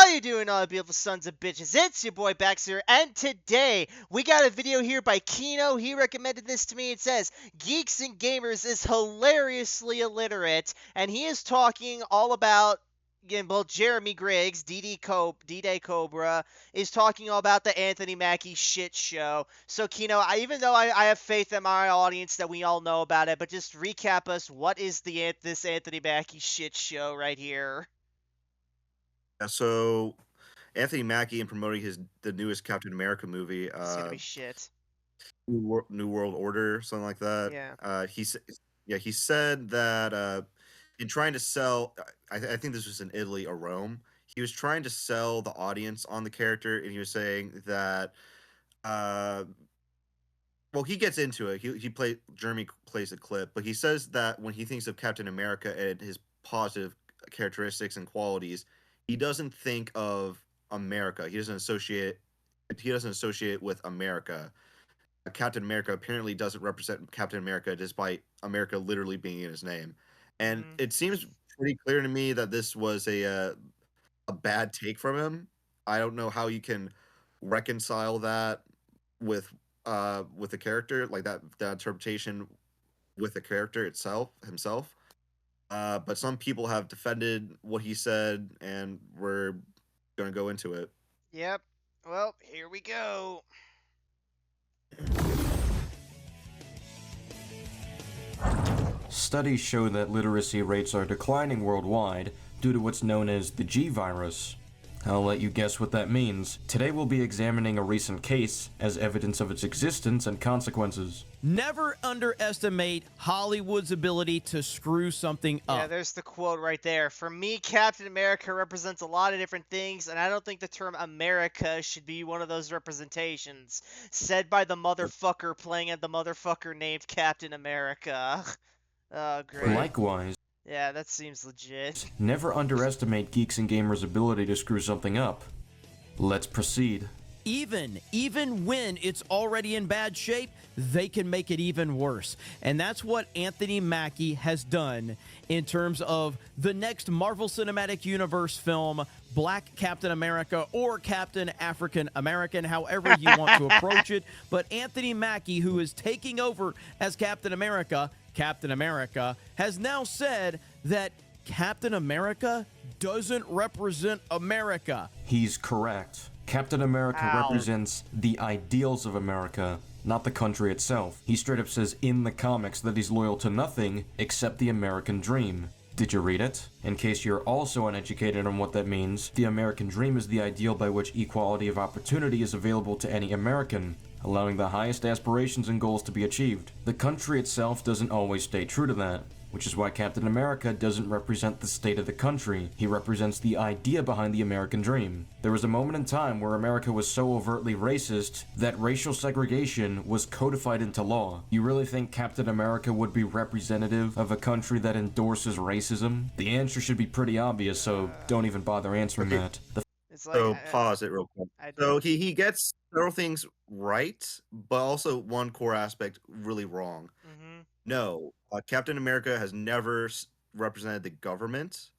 you doing, all beautiful sons of bitches? It's your boy Backseat, and today we got a video here by Kino. He recommended this to me. It says, Geeks and Gamers is hilariously illiterate, and he is talking all about, again, both Jeremy Griggs, D-Day Cobra, is talking all about the Anthony Mackie shit show. So, Kino, even though I have faith in my audience that we all know about it, but just recap us, what is this Anthony Mackie shit show right here? So Anthony Mackie, in promoting the newest Captain America movie, It's gonna be shit. New World Order, something like that. Yeah. He said that in trying to sell, I think this was in Italy or Rome. He was trying to sell the audience on the character, and he was saying that, uh, well, he gets into it. Jeremy plays a clip, but he says that when he thinks of Captain America and his positive characteristics and qualities, he doesn't think of America. He doesn't associate it with America. Captain America apparently doesn't represent Captain America despite America literally being in his name. And Mm-hmm. it seems pretty clear to me that this was a bad take from him. I don't know how you can reconcile that with with the character, like that interpretation with the character himself. But some people have defended what he said, and we're gonna go into it. Yep. Well, here we go. Studies show that literacy rates are declining worldwide due to what's known as the G virus. I'll let you guess what that means. Today we'll be examining a recent case as evidence of its existence and consequences. Never underestimate Hollywood's ability to screw something Yeah, up. there's the quote right there. For me, Captain America represents a lot of different things, and I don't think the term America should be one of those representations. Said by the motherfucker playing at the motherfucker named Captain America. Oh, great. Likewise, Yeah, that seems legit. never underestimate Geeks and Gamers' ability to screw something up. Let's proceed. Even when it's already in bad shape, they can make it even worse. And that's what Anthony Mackie has done in terms of the next Marvel Cinematic Universe film, Black Captain America or Captain African American, however you want to approach it. But Anthony Mackie, who is taking over as Captain America, has now said that Captain America doesn't represent America. He's correct. Captain America Ow. represents the ideals of America, not the country itself. He straight up says in the comics that he's loyal to nothing except the American dream. Did you read it? In case you're also uneducated on what that means, the American dream is the ideal by which equality of opportunity is available to any American, allowing the highest aspirations and goals to be achieved. The country itself doesn't always stay true to that, which is why Captain America doesn't represent the state of the country. He represents the idea behind the American dream. There was a moment in time where America was so overtly racist that racial segregation was codified into law. You really think Captain America would be representative of a country that endorses racism? The answer should be pretty obvious, so don't even bother answering that. It's like, So pause it real quick. I So did. he gets several things right, but also one core aspect really wrong. Mm-hmm. No, Captain America has never represented the government,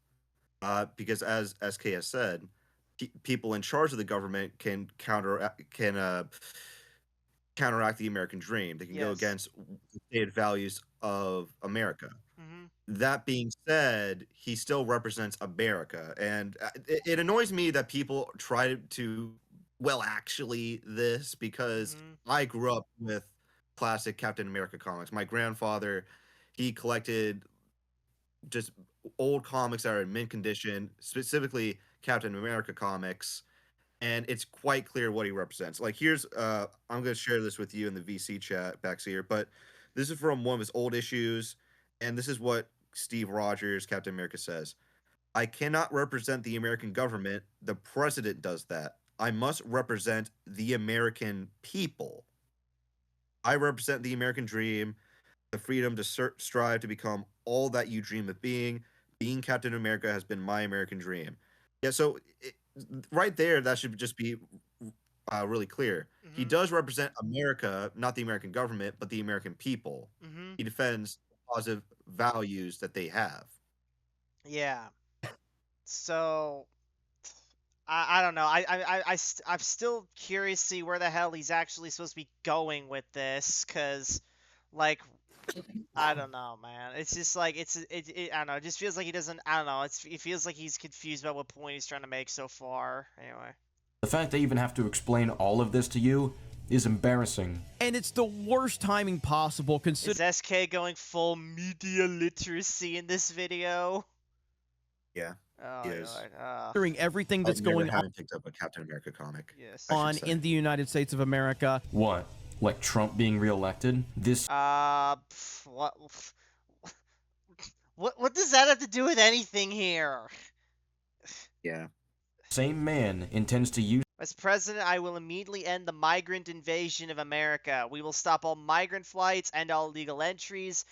because as SK has said, people in charge of the government can counteract the American dream. They can go Yes. against the stated values of America. Mm-hmm. That being said, he still represents America, and it annoys me that people try to, well, actually, this because Mm-hmm. I grew up with classic Captain America comics. My grandfather, he collected just old comics that are in mint condition, specifically Captain America comics, and it's quite clear what he represents. Like here's I'm going to share this with you in the VC chat back here, but this is from one of his old issues, and this is what Steve Rogers, Captain America, says. I cannot represent the American government. The president does that. I must represent the American people. I represent the American dream, the freedom to strive to become all that you dream of being. Being Captain America has been my American dream. Yeah, so right there, that should just be really clear. He Mm-hmm. does represent America, not the American government, but the American people. Mm-hmm. He defends positive values that they have. Yeah. So I don't know. I'm still curious to see where the hell he's actually supposed to be going with this, cause like I don't know, man. It's just like I don't know. It just feels like he doesn't. I don't know. It feels like he's confused about what point he's trying to make so far. Anyway. The fact they even have to explain all of this to you is embarrassing. And it's the worst timing possible Is SK going full media literacy in this video? Yeah, Oh, he is. Lord. considering everything that's I've never going haven't picked up a Captain America comic. Yes. I should on say. in the United States of America. What? Like Trump being reelected? This What? What does that have to do with anything here? Yeah. same man intends to use As president, I will immediately end the migrant invasion of America. We will stop all migrant flights, end all illegal entries,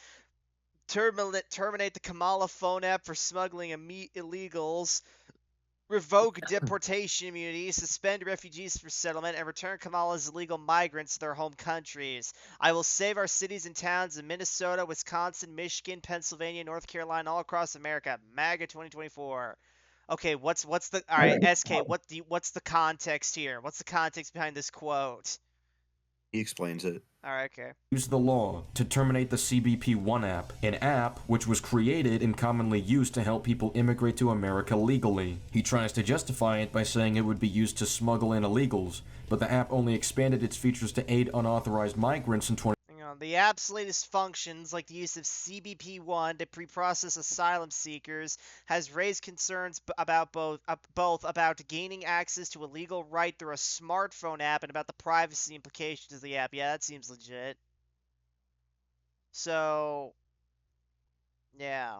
terminate the Kamala phone app for smuggling illegals, revoke deportation immunity, suspend refugees for settlement, and return Kamala's illegal migrants to their home countries. I will save our cities and towns in Minnesota, Wisconsin, Michigan, Pennsylvania, North Carolina, all across America. MAGA 2024. Okay, what's the all right, SK? What's the context here? What's the context behind this quote? He explains it. All right, okay. the law to terminate the CBP One app, an app which was created and commonly used to help people immigrate to America legally. He tries to justify it by saying it would be used to smuggle in illegals, but the app only expanded its features to aid unauthorized migrants in 20. The app's latest functions, like the use of CBP-1 to pre-process asylum seekers, has raised concerns about both about gaining access to a legal right through a smartphone app and about the privacy implications of the app. Yeah, that seems legit. So, yeah.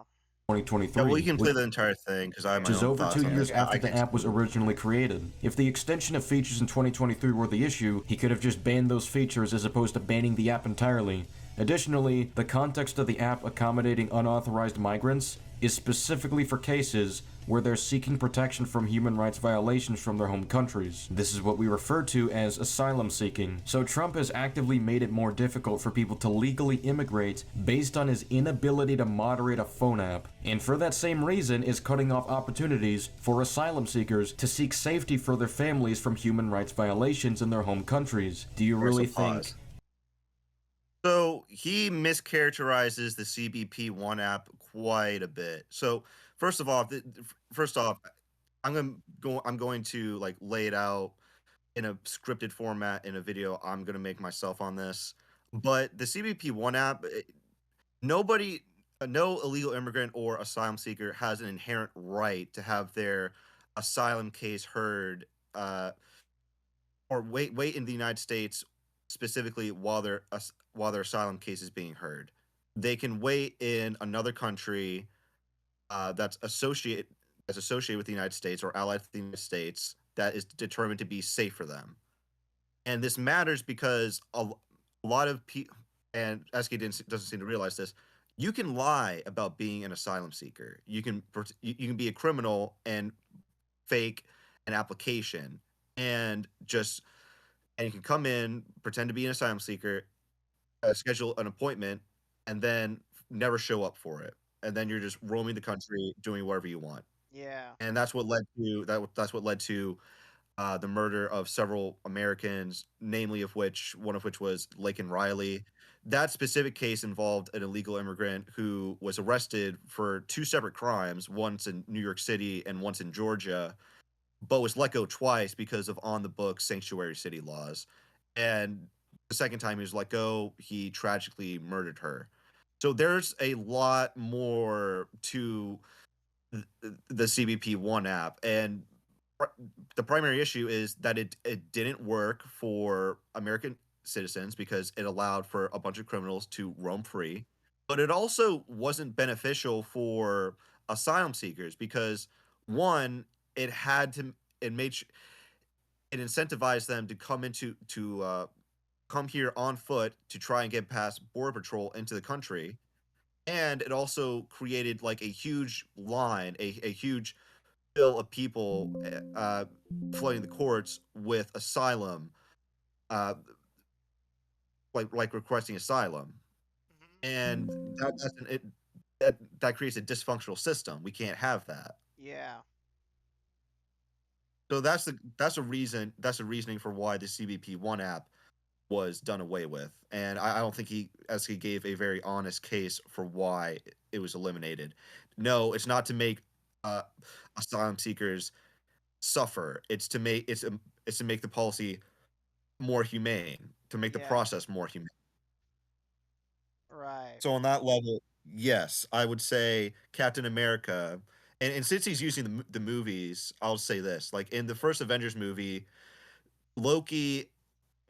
2023. Yeah, well, you can play the entire thing because I have my Which is own over thoughts 2 on years this. after the app was originally created. If the extension of features in 2023 were the issue, he could have just banned those features as opposed to banning the app entirely. Additionally, the context of the app accommodating unauthorized migrants is specifically for cases where they're seeking protection from human rights violations from their home countries. This is what we refer to as asylum seeking. So Trump has actively made it more difficult for people to legally immigrate based on his inability to moderate a phone app, and for that same reason is cutting off opportunities for asylum seekers to seek safety for their families from human rights violations in their home countries. Do you really think... So he mischaracterizes the CBP One app quite a bit. So first off, I'm going to like lay it out in a scripted format in a video. I'm going to make myself on this. But the CBP One app, no illegal immigrant or asylum seeker has an inherent right to have their asylum case heard or wait in the United States specifically while their asylum case is being heard. They can wait in another country that's associated with the United States or allied to the United States that is determined to be safe for them. And this matters because a lot of people, and SK doesn't seem to realize this, you can lie about being an asylum seeker. You can be a criminal and fake an application and you can come in, pretend to be an asylum seeker, schedule an appointment, and then never show up for it. And then you're just roaming the country, doing whatever you want. Yeah. And that's what led to the murder of several Americans, namely one of which was Laken Riley. That specific case involved an illegal immigrant who was arrested for 2 separate crimes, once in New York City and once in Georgia, but was let go twice because of on-the-books sanctuary city laws. And the second time he was let go, he tragically murdered her. So there's a lot more to the CBP One app, and the primary issue is that it didn't work for American citizens because it allowed for a bunch of criminals to roam free, but it also wasn't beneficial for asylum seekers because one, it had to it made it incentivized them to come here on foot to try and get past border patrol into the country, and it also created like a huge line, a huge bill of people flooding the courts with asylum, uh, like requesting asylum, and that creates a dysfunctional system. We can't have that. Yeah. So that's the reasoning for why the CBP1 app was done away with, and I don't think he gave a very honest case for why it was eliminated. No, it's not to make asylum seekers suffer. It's to make the policy more humane, to make the process more humane. Right. So on that level, yes, I would say Captain America, and since he's using the movies, I'll say this: like in the first Avengers movie, Loki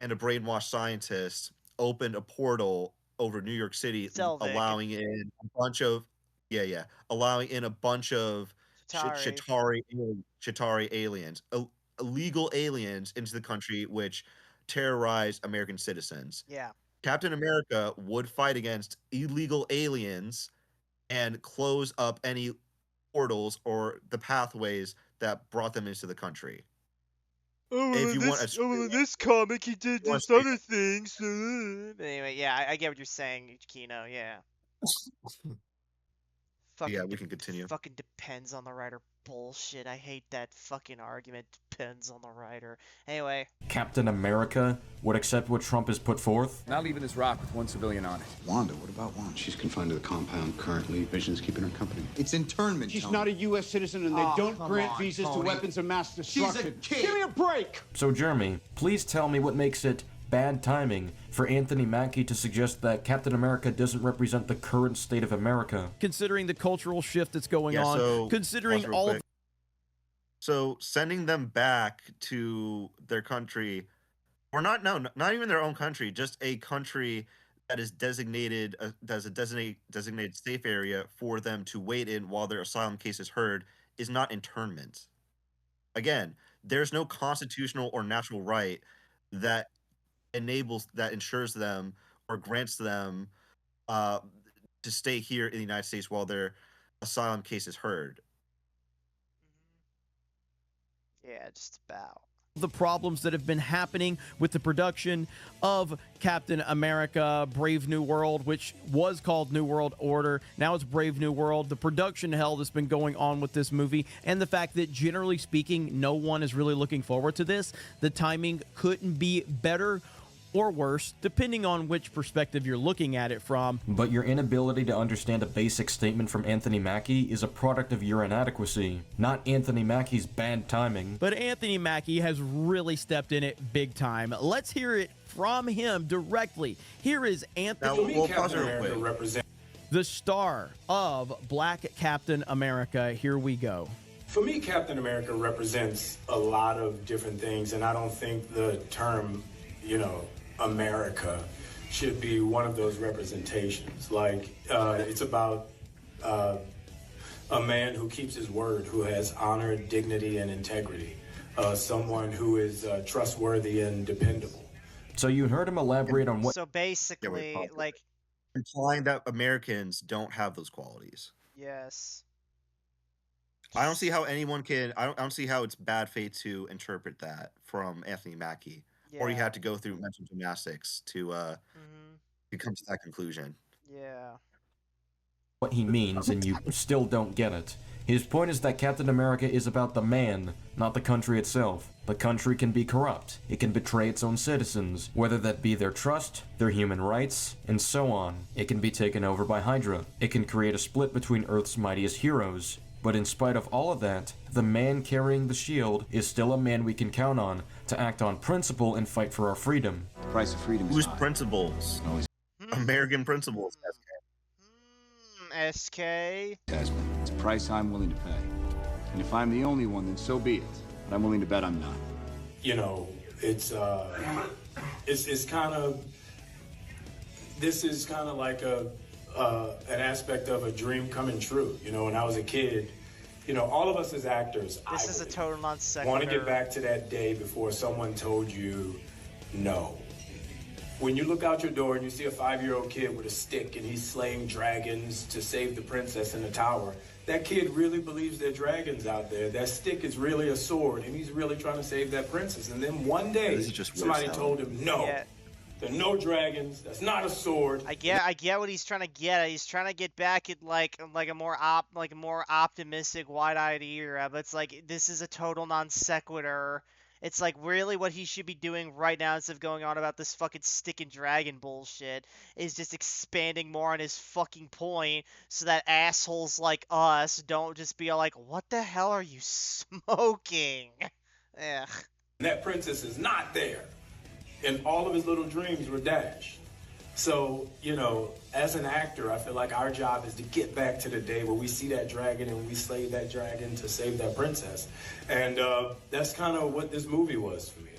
and a brainwashed scientist opened a portal over New York City, Selvig. allowing in a bunch of Chitauri. Chitauri aliens, illegal aliens into the country, which terrorize American citizens. Yeah. Captain America would fight against illegal aliens and close up any portals or the pathways that brought them into the country. Oh, well, If you want in this comic, he did this other thing. So... Anyway, yeah, I get what you're saying, Kino. Yeah. Yeah, we can continue. Fucking depends on the writer bullshit. I hate that fucking argument. Depends on the writer. Anyway. Captain America would accept what Trump has put forth? Not leaving this rock with one civilian on it. Wanda, what about Wanda? She's confined to the compound currently. Vision's keeping her company. It's internment, She's Tony. not a U.S. citizen, and they don't grant visas to weapons of mass destruction. She's a kid. Give me a break! So, Jeremy, please tell me what makes it bad timing for Anthony Mackie to suggest that Captain America doesn't represent the current state of America. Considering the cultural shift that's going on, considering all of... So sending them back to their country, or not even their own country, just a country that is designated as a designated safe area for them to wait in while their asylum case is heard, is not internment. Again, there's no constitutional or natural right that ensures them or grants them to stay here in the United States while their asylum case is heard. Yeah, just about. The problems that have been happening with the production of Captain America Brave New World, which was called New World Order. Now it's Brave New World. The production hell that's been going on with this movie, and the fact that generally speaking, no one is really looking forward to this. The timing couldn't be better or worse, depending on which perspective you're looking at it from. But your inability to understand a basic statement from Anthony Mackie is a product of your inadequacy, not Anthony Mackie's bad timing. But Anthony Mackie has really stepped in it big time. Let's hear it from him directly. Here is Anthony. We'll pause it real quick. The star of Black Captain America. Here we go. For me, Captain America represents a lot of different things, and I don't think the term, America should be one of those representations. Like, it's about a man who keeps his word, who has honor, dignity, and integrity. Someone who is trustworthy and dependable. So you heard him elaborate on what... So basically, implying that Americans don't have those qualities. Yes. I don't see how anyone can... I don't see how it's bad faith to interpret that from Anthony Mackie. Yeah. Or you had to go through mental gymnastics to come to that conclusion. Yeah. What he means, and you still don't get it. His point is that Captain America is about the man, not the country itself. The country can be corrupt. It can betray its own citizens, whether that be their trust, their human rights, and so on. It can be taken over by Hydra. It can create a split between Earth's mightiest heroes. But in spite of all of that, the man carrying the shield is still a man we can count on to act on principle and fight for our freedom. The price of freedom is Whose high. principles? American principles. SK. Tasman. It's a price I'm willing to pay. And if I'm the only one, then so be it. But I'm willing to bet I'm not. It's kind of... This is kind of like an aspect of a dream coming true. When I was a kid, all of us as actors, this is a total non-sequitur. Want to get back to that day before someone told you no. When you look out your door and you see a 5-year-old kid with a stick and he's slaying dragons to save the princess in the tower, that kid really believes there are dragons out there. That stick is really a sword and he's really trying to save that princess. And then one day, somebody told him no. Yeah. There are no dragons. That's not a sword. I get what he's trying to get at. He's trying to get back at like a more optimistic, wide-eyed era, but it's like this is a total non sequitur. It's like really what he should be doing right now instead of going on about this fucking stick and dragon bullshit is just expanding more on his fucking point so that assholes like us don't just be all like, what the hell are you smoking? Ugh. That princess is not there. And all of his little dreams were dashed. So, you know, as an actor, I feel like our job is to get back to the day where we see that dragon and we slay that dragon to save that princess. And that's kind of what this movie was for me.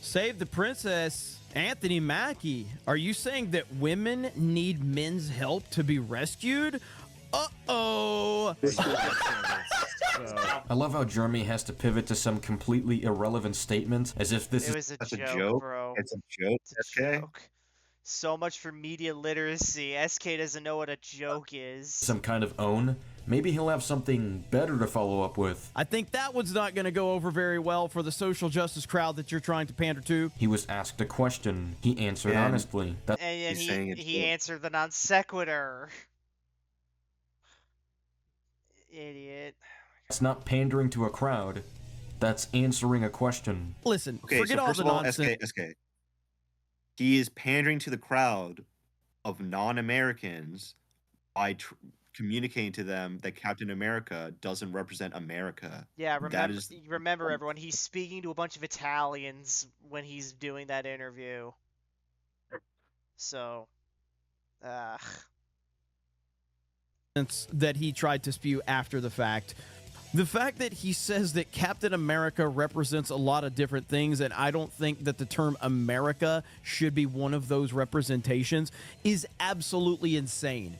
Save the princess. Anthony Mackie, are you saying that women need men's help to be rescued? Uh-oh. I love how Jeremy has to pivot to some completely irrelevant statement as if this It is was a That's joke, bro. It's a joke. It's a joke. So much for media literacy. SK doesn't know what a joke is. some kind of own. Maybe he'll have something better to follow up with. I think that one's not going to go over very well for the social justice crowd that you're trying to pander to. He was asked a question. He answered honestly. And He's saying it's he joke. answered the non sequitur. Idiot. That's not pandering to a crowd. That's answering a question. Listen, Okay, forget so all first the of all, nonsense. SK. He is pandering to the crowd of non-Americans by communicating to them that Captain America doesn't represent America. Yeah, That is remember everyone, he's speaking to a bunch of Italians when he's doing that interview. So, that he tried to spew after the fact. The fact that he says that Captain America represents a lot of different things, and I don't think that the term America should be one of those representations, is absolutely insane.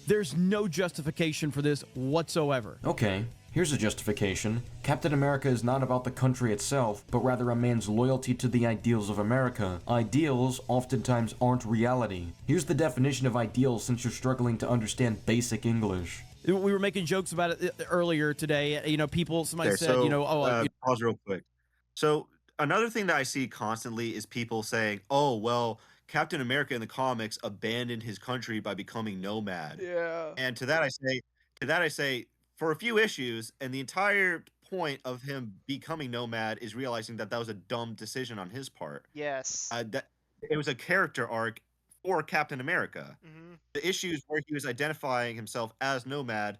There's no justification for this whatsoever. Okay, here's a justification. Captain America is not about the country itself, but rather a man's loyalty to the ideals of America. Ideals oftentimes aren't reality. Here's the definition of ideals since you're struggling to understand basic English. We were making jokes about it earlier today. You know, somebody said, pause real quick. So another thing that I see constantly is people saying, "Oh, well, Captain America in the comics abandoned his country by becoming nomad." yeah. And to that I say, for a few issues, and the entire point of him becoming nomad is realizing that that was a dumb decision on his part. Yes. That it was a character arc for Captain America. Mm-hmm. The issues where he was identifying himself as nomad,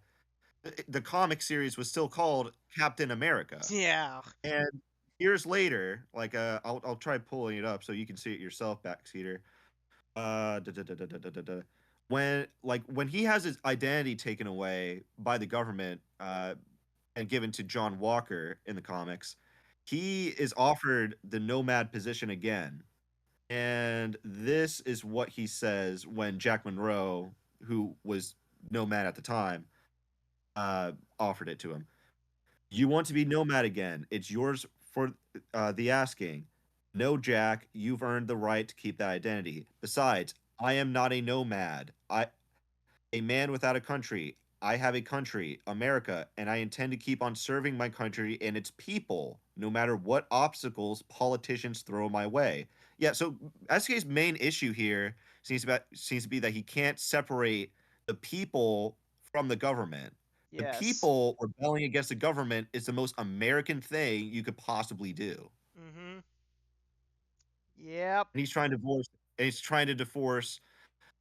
the comic series was still called Captain America. Yeah. And years later, like I'll try pulling it up so you can see it yourself, Backseater. When he has his identity taken away by the government and given to John Walker in the comics, he is offered the nomad position again. And this is what he says when Jack Monroe, who was nomad at the time, offered it to him. "You want to be nomad again. It's yours for the asking. No, Jack, you've earned the right to keep that identity. Besides, I am not a nomad. A man without a country. I have a country, America, and I intend to keep on serving my country and its people, no matter what obstacles politicians throw my way." Yeah, so SK's main issue here seems to be that he can't separate the people from the government. Yes. The people rebelling against the government is the most American thing you could possibly do. Mm-hmm. Yep. And he's trying to divorce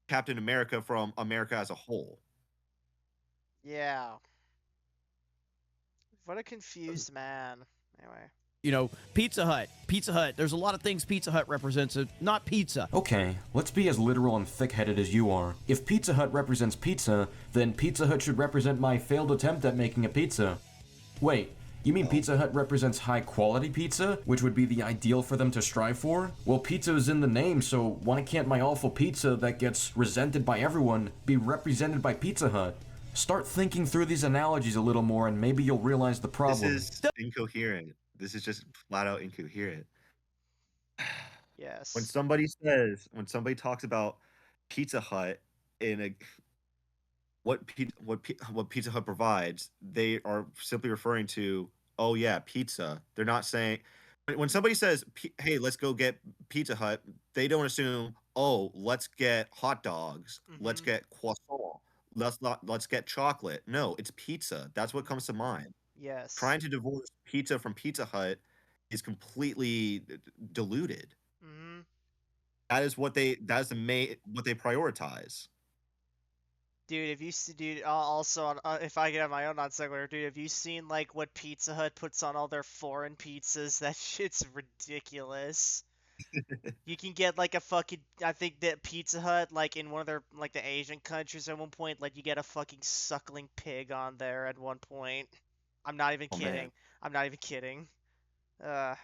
Captain America from America as a whole. Yeah. What a confused man. Anyway. You know, Pizza Hut. There's a lot of things Pizza Hut represents, not pizza. Okay, let's be as literal and thick-headed as you are. If Pizza Hut represents pizza, then Pizza Hut should represent my failed attempt at making a pizza. Wait, you mean Pizza Hut represents high-quality pizza, which would be the ideal for them to strive for? Well, pizza is in the name, so why can't my awful pizza that gets resented by everyone be represented by Pizza Hut? Start thinking through these analogies a little more and maybe you'll realize the problem. This is incoherent. This is just flat out incoherent. Yes. When somebody talks about Pizza Hut what Pizza Hut provides, they are simply referring to, oh yeah, pizza. They're not saying When somebody says, "Hey, let's go get Pizza Hut," they don't assume, "Oh, let's get hot dogs, let's get croissant, let's get chocolate." No, it's pizza. That's what comes to mind. Yes. Trying to divorce pizza from Pizza Hut is completely diluted. Mm-hmm. That is the main what they prioritize. Dude, if you see, dude, also on, if I could have my own non sequitur, dude, have you seen like what Pizza Hut puts on all their foreign pizzas? That shit's ridiculous. You can get like a fucking, I think that Pizza Hut, like in one of their, like the Asian countries at one point, like you get a fucking suckling pig on there at one point. I'm not even Oh man. kidding. I'm not even kidding.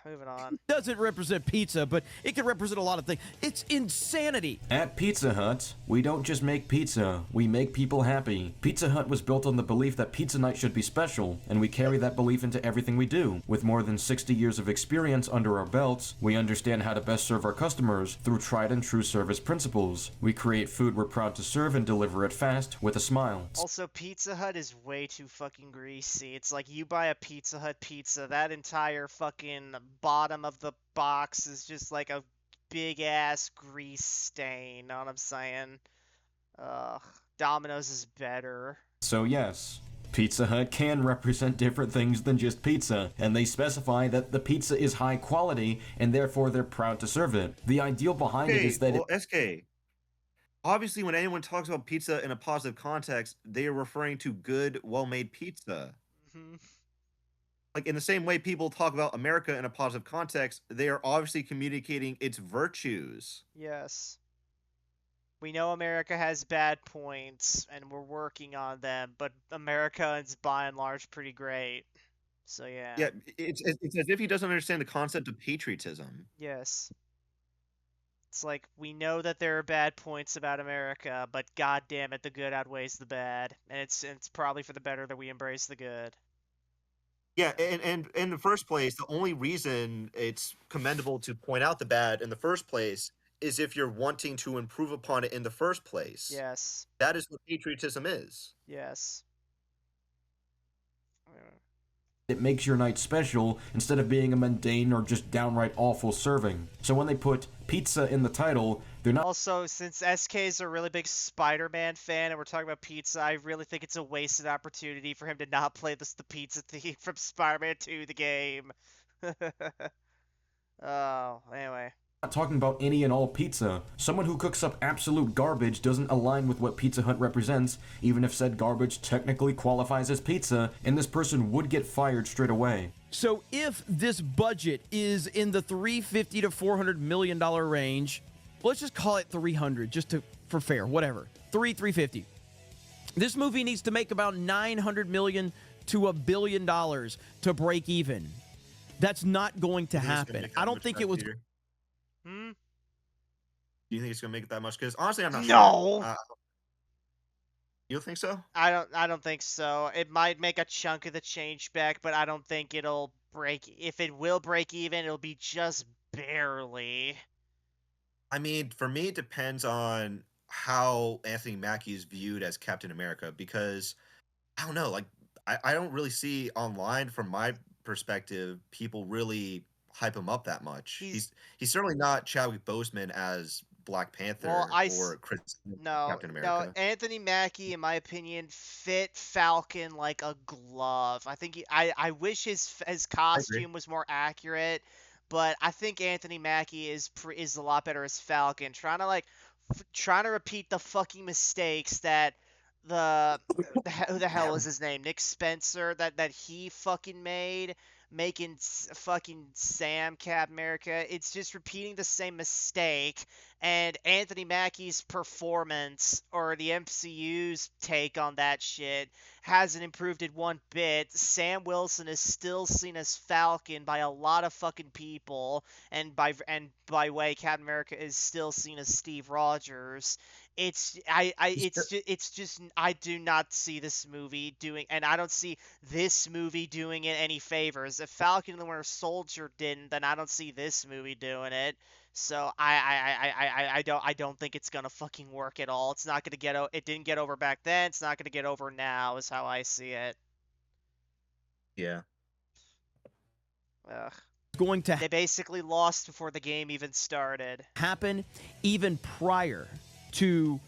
Moving on. Doesn't represent pizza, but it can represent a lot of things. It's insanity. At Pizza Hut, we don't just make pizza, we make people happy. Pizza Hut was built on the belief that pizza night should be special, and we carry that belief into everything we do. With more than 60 years of experience under our belts, we understand how to best serve our customers through tried and true service principles. We create food we're proud to serve and deliver it fast with a smile. Also, Pizza Hut is way too fucking greasy. It's like you buy a Pizza Hut pizza, that entire fucking bottom of the box is just like a big ass grease stain. Know what I'm saying? Domino's is better. So yes, Pizza Hut can represent different things than just pizza, and they specify that the pizza is high quality and therefore they're proud to serve it. The ideal behind it is that well, SK, obviously when anyone talks about pizza in a positive context, they are referring to good, well-made pizza. Mm-hmm. Like in the same way people talk about America in a positive context, they are obviously communicating its virtues. Yes. We know America has bad points, and we're working on them, but America is by and large pretty great. So yeah. Yeah, it's as if he doesn't understand the concept of patriotism. Yes. It's like we know that there are bad points about America, but god damn it, the good outweighs the bad, and it's probably for the better that we embrace the good. Yeah, and in the first place, the only reason it's commendable to point out the bad in the first place is if you're wanting to improve upon it in the first place. Yes. That is what patriotism is. Yes. it makes your night special instead of being a mundane or just downright awful serving. So when they put pizza in the title, they're not. Also, since SK is a really big Spider-Man fan and we're talking about pizza, I really think it's a wasted opportunity for him to not play the pizza theme from Spider-Man 2, the game. Oh, anyway. Not talking about any and all pizza. Someone who cooks up absolute garbage doesn't align with what Pizza Hut represents, even if said garbage technically qualifies as pizza, and this person would get fired straight away. So if this budget is in the $350 to $400 million range, let's just call it 300 just for fair, whatever. 350. This movie needs to make about $900 million to $1 billion to break even. That's not going to happen. I don't think it was. Hmm? Do you think it's gonna make it that much? Because honestly, I'm not No. sure. You don't think so? I don't think so. It might make a chunk of the change back, but I don't think it'll break. If it will break even, it'll be just barely. I mean, for me, it depends on how Anthony Mackie is viewed as Captain America. Because I don't know, like I don't really see online from my perspective people really hype him up that much. He's certainly not Chadwick Boseman as Black Panther or Chris Captain America. No, Anthony Mackie, in my opinion, fit Falcon like a glove. I think I wish his costume was more accurate, but I think Anthony Mackie is a lot better as Falcon. Trying to repeat the fucking mistakes that who the hell is his name? Nick Spencer that he fucking made. Making fucking Sam Cap America. It's just repeating the same mistake. And Anthony Mackie's performance, or the MCU's take on that shit, hasn't improved it one bit. Sam Wilson is still seen as Falcon by a lot of fucking people, and by way, Captain America is still seen as Steve Rogers. It's just I do not see this movie doing, and I don't see this movie doing it any favors. If Falcon and the Winter Soldier didn't, then I don't see this movie doing it. So I don't think it's gonna fucking work at all. It's not gonna it didn't get over back then. It's not gonna get over now, is how I see it. Yeah. Ugh. going to They basically lost before the game even started. happen even prior to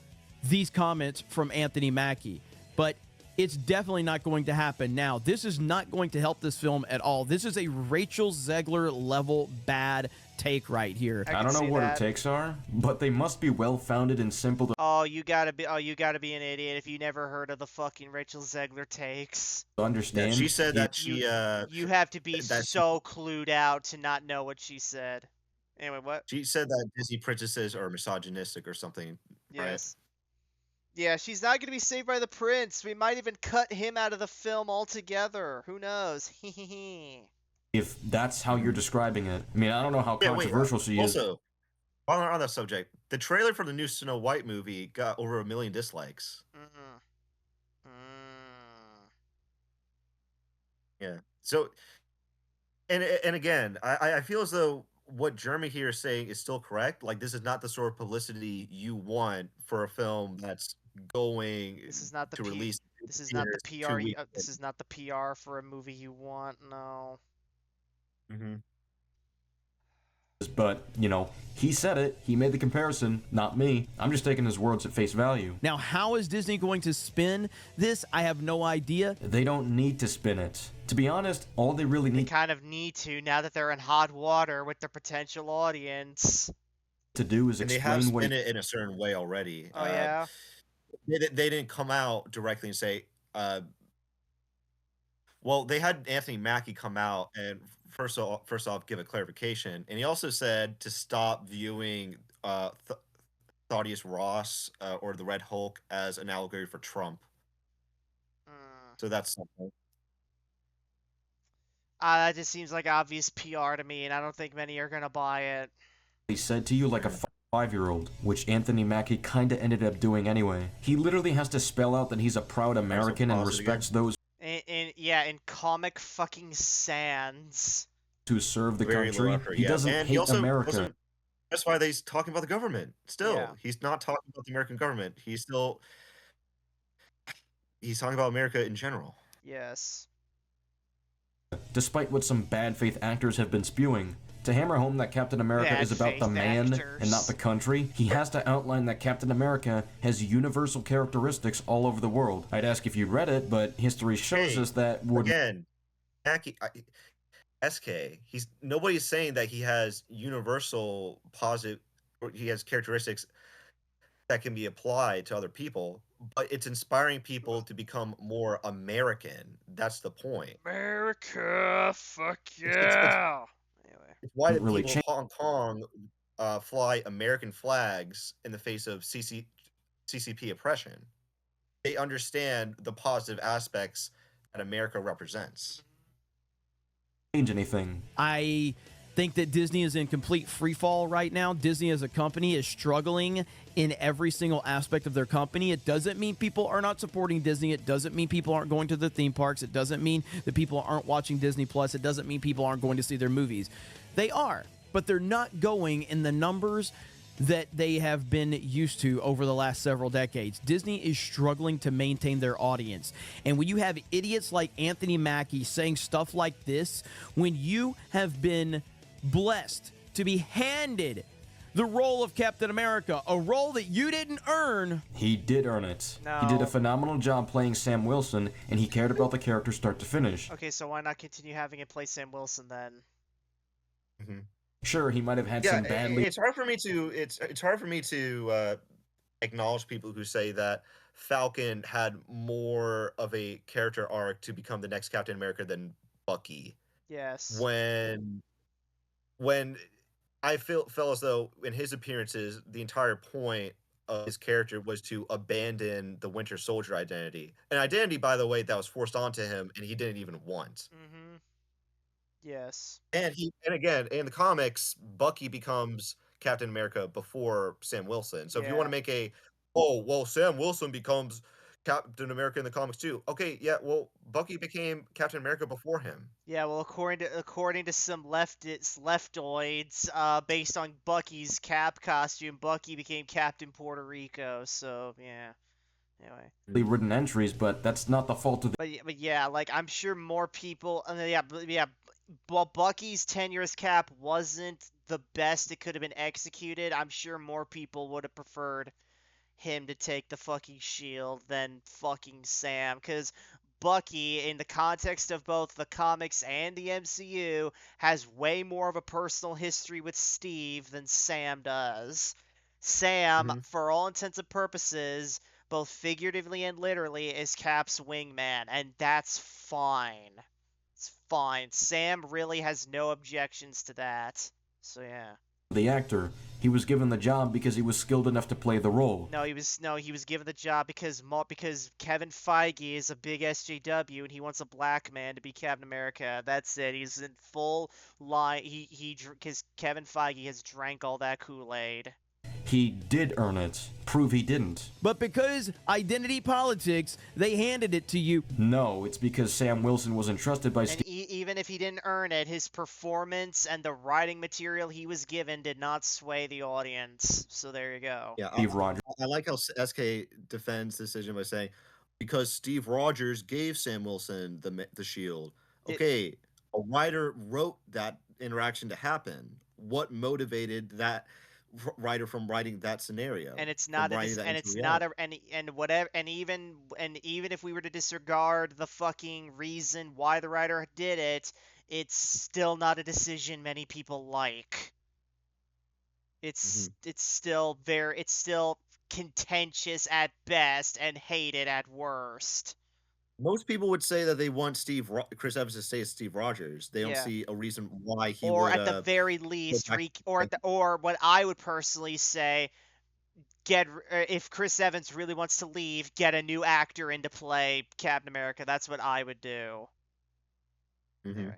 these comments from Anthony Mackie. But it's definitely not going to happen now. This is not going to help this film at all. This is a Rachel Zegler level bad take right here. I don't know what her takes are, but they must be well-founded and simple to Oh, you gotta be an idiot if you never heard of the fucking Rachel Zegler takes. understand. Yeah, she said that she You have to be so clued out to not know what she said. Anyway, what? she said that Disney princesses are misogynistic or something. Yes. Yeah, she's not going to be saved by the prince. We might even cut him out of the film altogether. Who knows? If that's how you're describing it. I mean, I don't know how controversial she is. Also, on that subject, the trailer for the new Snow White movie got over 1 million dislikes. Yeah. So, and again, I feel as though what Jeremy here is saying is still correct. Like, this is not the sort of publicity you want for a film that's going This is not the to release. This is not the PR. This is not the PR for a movie you want. No. Mm-hmm. But, you know, he said it. He made the comparison, not me. I'm just taking his words at face value. Now, how is Disney going to spin this? I have no idea. They don't need to spin it. To be honest, all they really need They kind of need to now that they're in hot water with their potential audience. to do is And they explain have what spin it in a certain way already. Oh, yeah? They didn't come out directly and say, well, they had Anthony Mackie come out and first off give a clarification, and he also said to stop viewing Thaddeus Ross or the Red Hulk as an allegory for Trump. So that's something. That just seems like obvious PR to me, and I don't think many are gonna buy it. he said to you like a 5-year-old, which Anthony Mackie kinda ended up doing anyway. He literally has to spell out that he's a proud American and respects those In Comic fucking Sans who serve the country. Locker, he doesn't and hate he also America. That's why he's talking about the government. Still, Yeah. he's not talking about the American government. He's talking about America in general. Yes. Despite what some bad faith actors have been spewing. To hammer home that Captain America is about the man and not the country, he has to outline that Captain America has universal characteristics all over the world. I'd ask if you read it, but history shows us that would again, Mackie, SK. Nobody's saying that he has universal positive, or he has characteristics that can be applied to other people, but it's inspiring people to become more American. That's the point. America, fuck yeah. It's why the really people of Hong Kong fly American flags in the face of CCP oppression. They understand the positive aspects that America represents. change anything. I think that Disney is in complete free fall right now. Disney as a company is struggling in every single aspect of their company. It doesn't mean people are not supporting Disney. It doesn't mean people aren't going to the theme parks. It doesn't mean that people aren't watching Disney Plus. It doesn't mean people aren't going to see their movies. They are, but they're not going in the numbers that they have been used to over the last several decades. Disney is struggling to maintain their audience. And when you have idiots like Anthony Mackie saying stuff like this, when you have been blessed to be handed the role of Captain America, a role that you didn't earn. He did earn it. No. He did a phenomenal job playing Sam Wilson, and he cared about the character start to finish. Okay, so why not continue having it play Sam Wilson then? Mm-hmm. Sure, he might have had some badly. It's hard for me to acknowledge people who say that Falcon had more of a character arc to become the next Captain America than Bucky. Yes. When I felt as though in his appearances, the entire point of his character was to abandon the Winter Soldier identity, an identity, by the way, that was forced onto him and he didn't even want. Mm-hmm. Yes. And again, in the comics, Bucky becomes Captain America before Sam Wilson. So if you want to make Sam Wilson becomes Captain America in the comics too. Okay, yeah, well, Bucky became Captain America before him. Yeah, well, according to some leftoids, based on Bucky's Cap costume, Bucky became Captain Puerto Rico. So yeah. Anyway. Written entries, but that's not the fault of the. But yeah, like I'm sure more people. while Bucky's tenure as Cap wasn't the best it could have been executed, I'm sure more people would have preferred him to take the fucking shield than fucking Sam, because Bucky, in the context of both the comics and the MCU, has way more of a personal history with Steve than Sam does. Sam, Mhm. for all intents and purposes, both figuratively and literally, is Cap's wingman, and that's fine. It's fine. Sam really has no objections to that. So yeah. The actor, he was given the job because he was skilled enough to play the role. No, he was given the job because Kevin Feige is a big SJW and he wants a black man to be Captain America. That's it. He's in full line. Because Kevin Feige has drank all that Kool-Aid. He did earn it. Prove he didn't. But because identity politics, they handed it to you. No, it's because Sam Wilson was entrusted by And Steve. even if he didn't earn it, his performance and the writing material he was given did not sway the audience. So there you go. Yeah, Steve Rogers. I like how SK defends the decision by saying, because Steve Rogers gave Sam Wilson the shield. Okay, a writer wrote that interaction to happen. What motivated that writer from writing that scenario? And it's not from a, writing dis- that and into it's reality? not a, and whatever, and even if we were to disregard the fucking reason why the writer did it, it's still not a decision many people like. It's still contentious at best and hated at worst. Most people would say that they want Chris Evans to stay as Steve Rogers. They don't Yeah. see a reason why he Or would. at the very least, back- or what I would personally say, if Chris Evans really wants to leave, get a new actor in to play Captain America. That's what I would do. Mhm. Anyway.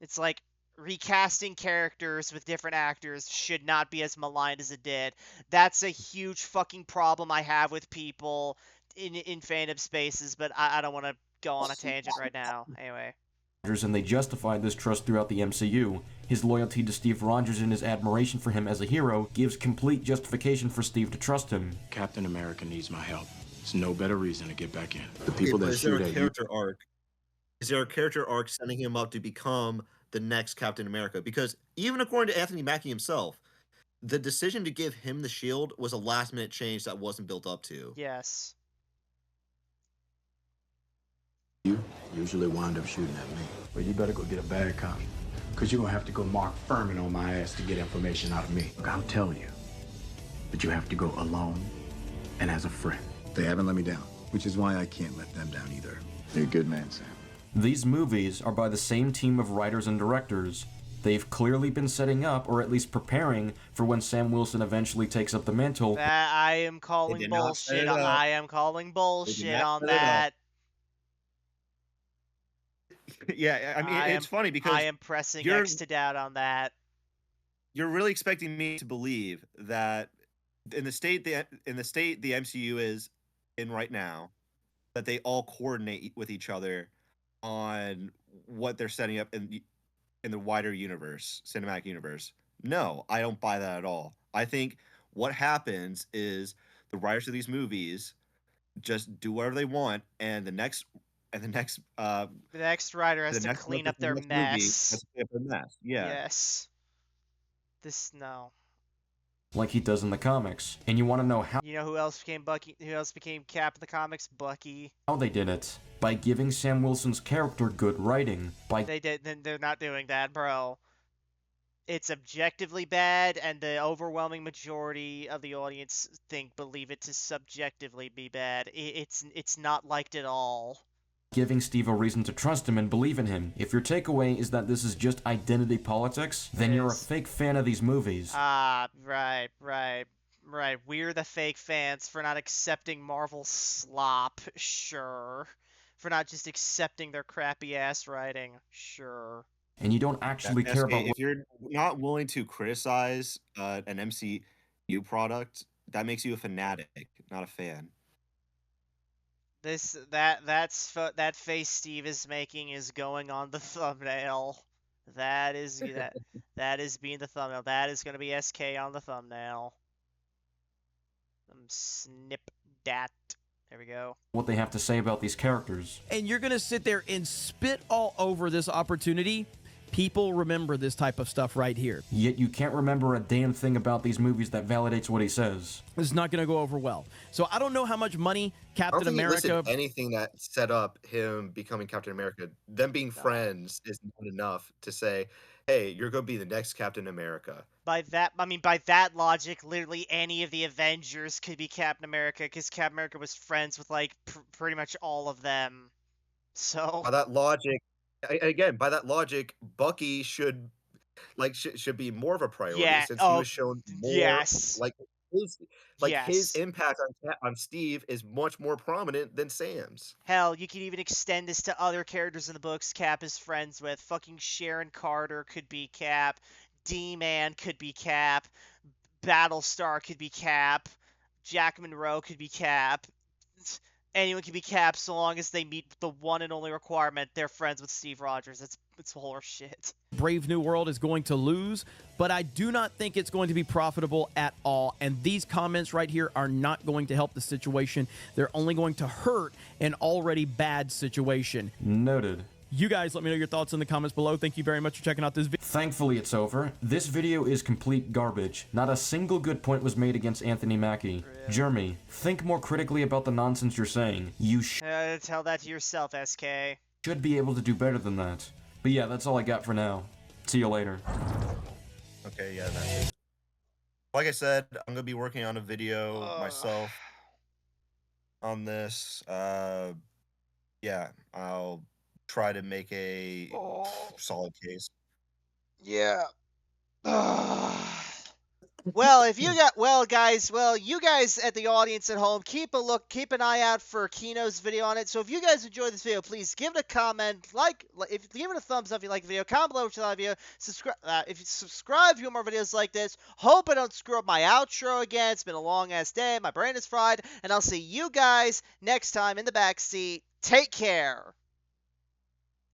It's like recasting characters with different actors should not be as maligned as it did. That's a huge fucking problem I have with people in fandom spaces, but I don't want to go on a tangent right now. Anyway. And they justified this trust throughout the MCU. His loyalty to Steve Rogers and his admiration for him as a hero gives complete justification for Steve to trust him. Captain America needs my help. There's no better reason to get back in. The Okay, people but that is there shoot a at you. character arc? Is there a character arc setting him up to become the next Captain America? Because even according to Anthony Mackie himself, the decision to give him the shield was a last-minute change that wasn't built up to. Yes. You usually wind up shooting at me. Well, you better go get a bad copy. Because you're going to have to go Mark Furman on my ass to get information out of me. Look, I'll tell you. But you have to go alone and as a friend. They haven't let me down, which is why I can't let them down either. You're a good man, Sam. These movies are by the same team of writers and directors. They've clearly been setting up, or at least preparing, for when Sam Wilson eventually takes up the mantle. I am calling did not set bullshit. it up. I am calling bullshit not on set it up. that. Yeah, I mean, it's funny because I am pressing you're- X to doubt on that. you're really expecting me to believe that in the state the MCU is in right now, that they all coordinate with each other on what they're setting up in the wider universe, cinematic universe. No, I don't buy that at all. I think what happens is the writers of these movies just do whatever they want, and the next The next writer has the to next clean the up their next movie has mess. to clean up their mess. Yeah. Yes. No. Like he does in the comics. And you want to know how You know who else became Bucky? Who else became Cap in the comics? Bucky. they did it? By giving Sam Wilson's character good writing. By They're not doing that, bro. It's objectively bad, and the overwhelming majority of the audience believe it to subjectively be bad. It's not liked at all. giving Steve a reason to trust him and believe in him. If your takeaway is that this is just identity politics, then you're a fake fan of these movies. Ah, right. We're the fake fans for not accepting Marvel slop, sure. For not just accepting their crappy ass writing, sure. And you don't actually care about if you're not willing to criticize an MCU product, that makes you a fanatic, not a fan. That face Steve is making is going on the thumbnail. That is being the thumbnail. That is going to be SK on the thumbnail. Snip dat. There we go. what they have to say about these characters. And you're going to sit there and spit all over this opportunity People remember this type of stuff right here. Yet you can't remember a damn thing about these movies that validates what he says. This is not going to go over well. So I don't know how much money I don't Captain think he America... listed anything that set up him becoming Captain America. Them being friends is not enough to say, hey, you're going to be the next Captain America. By that logic, literally any of the Avengers could be Captain America, because Captain America was friends with, like, pretty much all of them. So... By that logic, again, Bucky should be more of a priority since he was shown more. Yes. His impact on Steve is much more prominent than Sam's. Hell, you could even extend this to other characters in the books Cap is friends with. Fucking Sharon Carter could be Cap. D-Man could be Cap. Battlestar could be Cap. Jack Monroe could be Cap. Anyone can be Cap so long as they meet the one and only requirement: they're friends with Steve Rogers. It's horse shit. Brave New World is going to lose, but I do not think it's going to be profitable at all. And these comments right here are not going to help the situation. They're only going to hurt an already bad situation. Noted. You guys let me know your thoughts in the comments below. Thank you very much for checking out this video. Thankfully it's over. This video is complete garbage. Not a single good point was made against Anthony Mackie. Jeremy, think more critically about the nonsense you're saying. You tell that to yourself, SK. Should be able to do better than that. But yeah, that's all I got for now. See you later. Okay, yeah, that's it. Like I said, I'm going to be working on a video myself on this. Yeah, I'll try to make a solid case. Yeah. Well, you guys at the audience at home, keep an eye out for Kino's video on it. So if you guys enjoyed this video, please give it a comment, give it a thumbs up if you like the video, comment below if you like the video, subscribe if you subscribe for more videos like this. Hope I don't screw up my outro again. It's been a long ass day, my brain is fried, and I'll see you guys next time in the backseat. Take care.